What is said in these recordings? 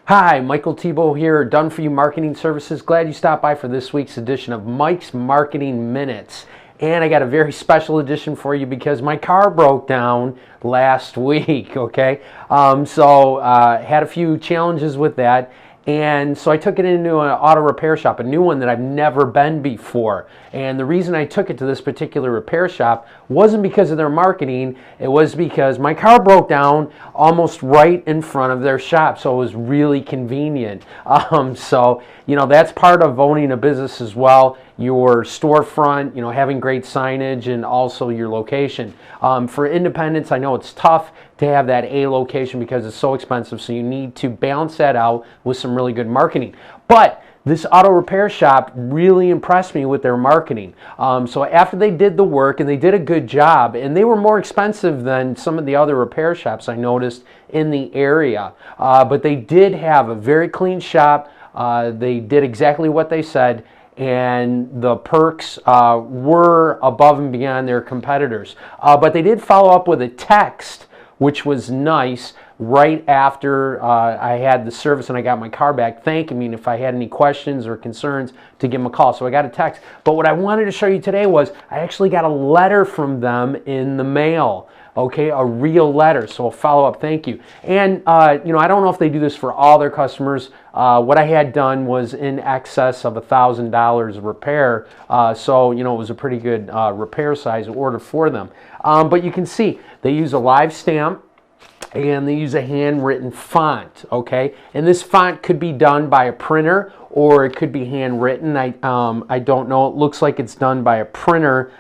Hi, Michael Thibault here, Done For You Marketing Services. Glad you stopped by for this week's edition of Mike's Marketing Minutes. And I got a very special edition for you because my car broke down last week, okay? Had a few challenges with that. And so I took it into an auto repair shop, a new one that I've never been before. And the reason I took it to this particular repair shop wasn't because of their marketing, it was because my car broke down almost right in front of their shop, so it was really convenient. That's part of owning a business as well. Your storefront, having great signage, and also your location. For independents, I know it's tough to have that A location because it's so expensive, so you need to balance that out with some really good marketing. But this auto repair shop really impressed me with their marketing. So after they did the work, and they did a good job, and they were more expensive than some of the other repair shops I noticed in the area, but they did have a very clean shop. They did exactly what they said, and the perks were above and beyond their competitors. But they did follow up with a text, which was nice, right after I had the service and I got my car back, thanking me, and if I had any questions or concerns to give them a call. So I got a text. But what I wanted to show you today was I actually got a letter from them in the mail. Okay, a real letter, so a follow-up thank you. And I don't know if they do this for all their customers. What I had done was in excess of $1,000 of repair, so it was a pretty good repair size order for them. But you can see they use a live stamp, and they use a handwritten font, okay? And this font could be done by a printer or it could be handwritten. I don't know. It looks like it's done by a printer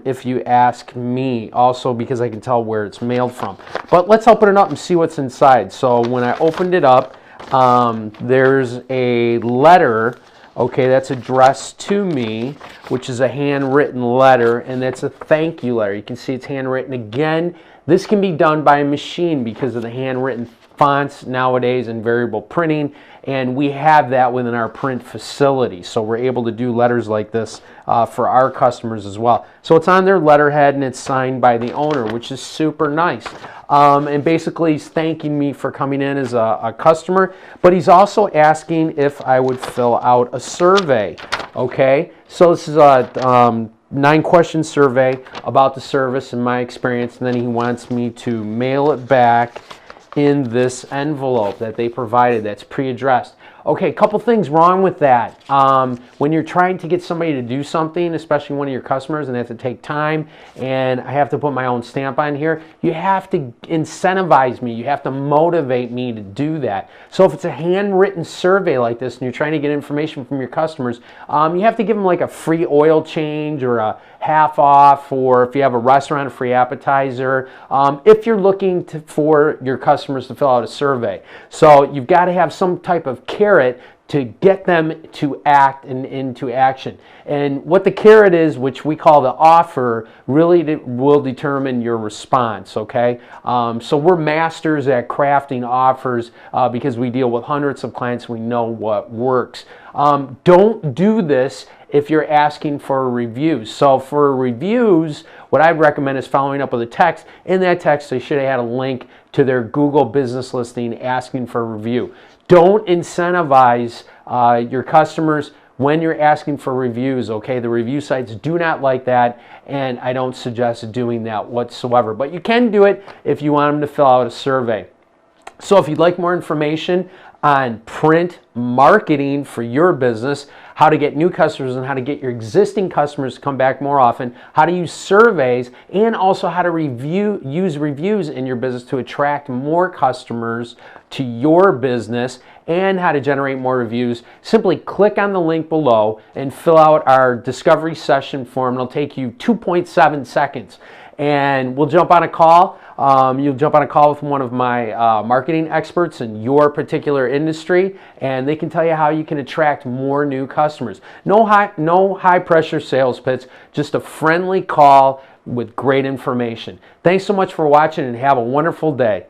if you ask me, also because I can tell where it's mailed from. But let's open it up and see what's inside. So when I opened it up, there's a letter, okay, that's addressed to me, which is a handwritten letter, and that's a thank you letter. You can see it's handwritten again. This can be done by a machine because of the handwritten fonts nowadays and variable printing, and we have that within our print facility. So we're able to do letters like this for our customers as well. So it's on their letterhead and it's signed by the owner, which is super nice. And basically he's thanking me for coming in as a customer, but he's also asking if I would fill out a survey. Okay, so this is a 9-question survey about the service and my experience, and then he wants me to mail it back in this envelope that they provided that's pre-addressed. Okay, a couple things wrong with that. When you're trying to get somebody to do something, especially one of your customers, and they have to take time, and I have to put my own stamp on here, you have to incentivize me. You have to motivate me to do that. So if it's a handwritten survey like this and you're trying to get information from your customers, you have to give them like a free oil change or a half off, or if you have a restaurant, a free appetizer, if you're looking for your customers to fill out a survey. So you've got to have some type of carrot to get them to act and into action. And what the carrot is, which we call the offer, really will determine your response, okay? So we're masters at crafting offers because we deal with hundreds of clients. We know what works. Don't do this if you're asking for reviews. So for reviews, what I'd recommend is following up with a text. In that text, they should have had a link to their Google business listing asking for a review. Don't incentivize your customers when you're asking for reviews, okay? The review sites do not like that, and I don't suggest doing that whatsoever. But you can do it if you want them to fill out a survey. So if you'd like more information on print marketing for your business, how to get new customers and how to get your existing customers to come back more often, how to use surveys, and also how to use reviews in your business to attract more customers to your business, and how to generate more reviews, simply click on the link below and fill out our discovery session form. It'll take you 2.7 seconds. And we'll jump on a call. You'll jump on a call with one of my marketing experts in your particular industry, and they can tell you how you can attract more new customers. No high pressure sales pitch, just a friendly call with great information. Thanks so much for watching, and have a wonderful day.